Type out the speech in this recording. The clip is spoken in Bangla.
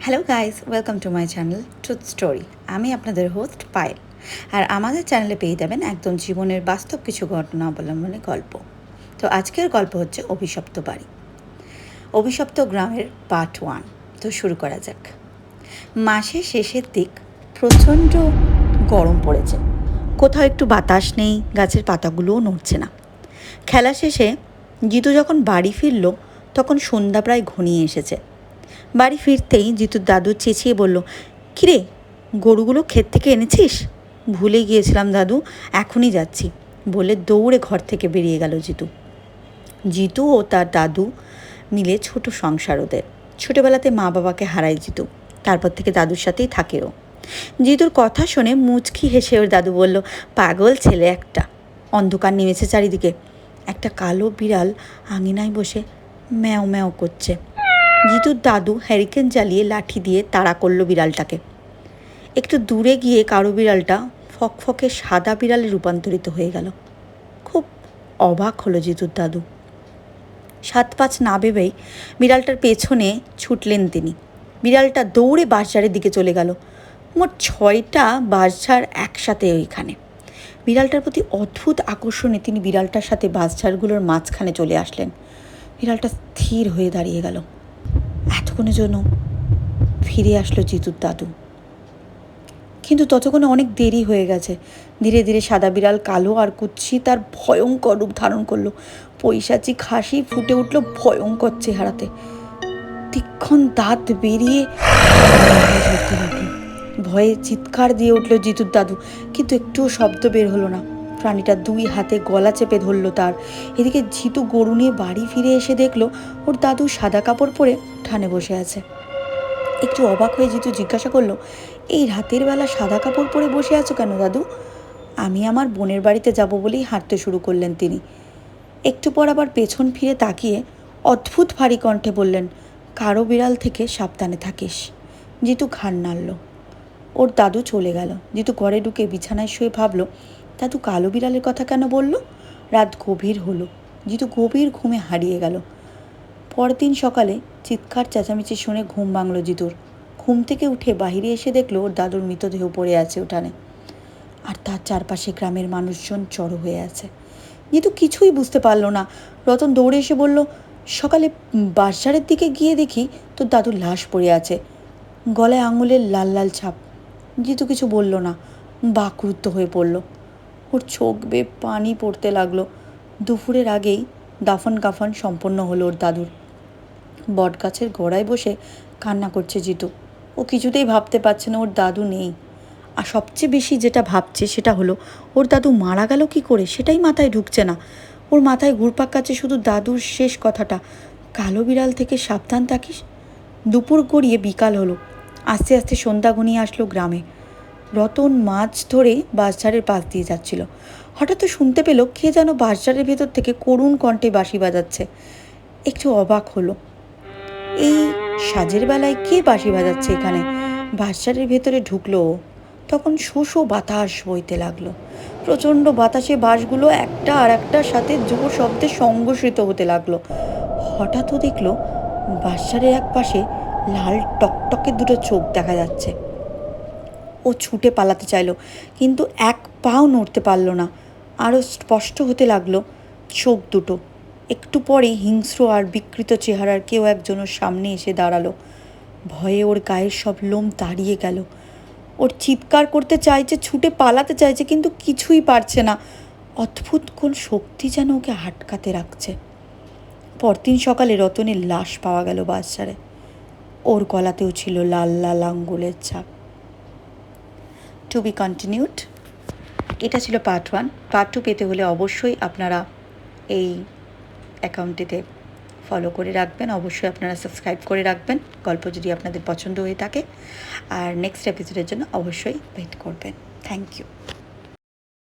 Hello guys, welcome to my channel truth story. আমি আপনাদের হোস্ট পায়েল। আর আমাদের চ্যানেলে পেয়ে যাবেন একদম জীবনের বাস্তব কিছু ঘটনা অবলম্বনে গল্প। তো আজকের গল্প হচ্ছে অভিশপ্ত বাড়ি, অভিশপ্ত গ্রামের পার্ট 1। তো শুরু করা যাক। মাসের শেষের দিক, প্রচণ্ড গরম পড়েছে। কোথাও একটু বাতাস নেই, গাছের পাতাগুলোও নড়ছে না। খেলা শেষে জিতু যখন বাড়ি ফিরল তখন সন্ধ্যা প্রায় ঘনিয়ে এসেছে। বাড়ি ফিরতেই জিতুর দাদু চেঁচিয়ে বলল, কিরে, গরুগুলো ক্ষেত থেকে এনেছিস? ভুলে গিয়েছিলাম দাদু, এখনই যাচ্ছি বলে দৌড়ে ঘর থেকে বেরিয়ে গেল জিতু। জিতু ও তার দাদু মিলে ছোট সংসার ওদের। ছোটোবেলাতে মা বাবাকে হারায় জিতু, তারপর থেকে দাদুর সাথেই থাকেও। জিতুর কথা শুনে মুচকি হেসে ওর দাদু বলল, পাগল ছেলে একটা। অন্ধকার নেমেছে চারিদিকে। একটা কালো বিড়াল আঙিনায় বসে ম্যাও ম্যাও করছে। জিতুর দাদু হ্যারিকেন জ্বালিয়ে লাঠি দিয়ে তাড়া করলো বিড়ালটাকে। একটু দূরে গিয়ে কালো বিড়ালটা ফকফকে সাদা বিড়ালে রূপান্তরিত হয়ে গেল। খুব অবাক হলো জিতুর দাদু। 7-5 না ভেবেই বিড়ালটার পেছনে ছুটলেন তিনি। বিড়ালটা দৌড়ে বাঁশঝাড়ের দিকে চলে গেল। মোট 6টা বাঁশঝাড় একসাথে ওইখানে। বিড়ালটার প্রতি অদ্ভুত আকর্ষণে তিনি বিড়ালটার সাথে বাঁশঝাড়গুলোর মাঝখানে চলে আসলেন। বিড়ালটা স্থির হয়ে দাঁড়িয়ে গেল। এতক্ষণের জন্য ফিরে আসলো জিতুর দাদু। কিন্তু ততক্ষণে অনেক দেরি হয়ে গেছে। ধীরে ধীরে সাদা বিড়াল কালো আর কুৎসি তার ভয়ঙ্কর রূপ ধারণ করলো। পৈশাচিক হাসি ফুটে উঠল ভয়ঙ্কর চেহারাতে। তীক্ষ্ণ দাঁত বেরিয়ে ধরতে লাগলো। ভয়ে চিৎকার দিয়ে উঠল জিতুর দাদু, কিন্তু একটুও শব্দ বের হলো না। প্রাণীটা 2 হাতে গলা চেপে ধরল তার। এদিকে জিতু গরু নিয়ে বাড়ি ফিরে এসে দেখলো ওর দাদু সাদা কাপড় পরে উঠানে বসে আছে। একটু অবাক হয়ে জিতু জিজ্ঞাসা করলো, এই রাতের বেলা সাদা কাপড় পরে বসে আছো কেন দাদু? আমি আমার বোনের বাড়িতে যাব বলেই হাঁটতে শুরু করলেন তিনি। একটু পর আবার পেছন ফিরে তাকিয়ে অদ্ভুত ভারী কণ্ঠে বললেন, কারো বিড়াল থেকে সাবধানে থাকিস। জিতু ঘাড় নাড়ল। ওর দাদু চলে গেল। জিতু ঘরে ঢুকে বিছানায় শুয়ে ভাবল, দাদু কালো বিড়ালের কথা কেন বলল? রাত গভীর হলো। জিতু গভীর ঘুমে হারিয়ে গেল। পরদিন সকালে চিৎকার চেঁচামেচি শুনে ঘুম ভাঙল জিতুর। ঘুম থেকে উঠে বাহিরে এসে দেখলো ওর দাদুর মৃতদেহ পড়ে আছে উঠানে, আর তার চারপাশে গ্রামের মানুষজন জড়ো হয়ে আছে। জিতু কিছুই বুঝতে পারল না। রতন দৌড়ে এসে বলল, সকালে বাঁশঝাড়ের দিকে গিয়ে দেখি তোর দাদুর লাশ পড়ে আছে, গলায় আঙুলের লাল লাল ছাপ। জিতু কিছু বলল না, বাকরুদ্ধ হয়ে পড়ল। ওর চোখ বেয়ে পানি পড়তে লাগলো। দুপুরের আগেই দাফন কাফন সম্পন্ন হলো ওর দাদুর। বটগাছের গোড়ায় বসে কান্না করছে জিতু। ও কিছুতেই ভাবতে পারছে না ওর দাদু নেই। আর সবচেয়ে বেশি যেটা ভাবছে সেটা হলো ওর দাদু মারা গেল কী করে, সেটাই মাথায় ঢুকছে না। ওর মাথায় ঘুরপাক খাচ্ছে শুধু দাদুর শেষ কথাটা, কালো বিড়াল থেকে সাবধান থাকিস। দুপুর গড়িয়ে বিকাল হলো। আস্তে আস্তে সন্ধ্যা ঘনিয়ে আসলো গ্রামে। রতন মাছ ধরে বাঁশঝাড়ের পাশ দিয়ে যাচ্ছিল। হঠাৎ তো শুনতে পেল কে যেন বাঁশঝাড়ের ভেতর থেকে করুণ কণ্ঠে বাঁশি বাজাচ্ছে। একটু অবাক হলো, এই সাজের বেলায় কে বাঁশি বাজাচ্ছে এখানে? বাঁশঝাড়ের ভেতরে ঢুকলো। তখন শোষো বাতাস বইতে লাগলো। প্রচণ্ড বাতাসে বাঁশগুলো একটা আর একটার সাথে জোর শব্দে সংঘর্ষিত হতে লাগলো। হঠাৎও দেখলো বাঁশঝাড়ের এক পাশে লাল টকটকে 2টো চোখ দেখা যাচ্ছে। ও ছুটে পালাতে চাইলো, কিন্তু এক পাও নড়তে পারল না। আরও স্পষ্ট হতে লাগলো চোখ দুটো। একটু পরে হিংস্র আর বিকৃত চেহারার কেউ একজন ওর সামনে এসে দাঁড়ালো। ভয়ে ওর গায়ের সব লোম দাঁড়িয়ে গেল। ওর চিৎকার করতে চাইছে, ছুটে পালাতে চাইছে, কিন্তু কিছুই পারছে না। অদ্ভুত কোন শক্তি যেন ওকে আটকাতে রাখছে। পরদিন সকালে রতনের লাশ পাওয়া গেল বাঁশঝাড়ে। ওর গলাতেও ছিল লাল লাল আঙ্গুলের ছাপ। To be continued. এটা ছিল পার্ট 1। পার্ট 2 পেতে হলে অবশ্যই আপনারা এই অ্যাকাউন্টটিতে ফলো করে রাখবেন, অবশ্যই আপনারা সাবস্ক্রাইব করে রাখবেন গল্প যদি আপনাদের পছন্দ হয়ে থাকে। আর নেক্সট এপিসোডের জন্য অবশ্যই ওয়েট করবেন। Thank you.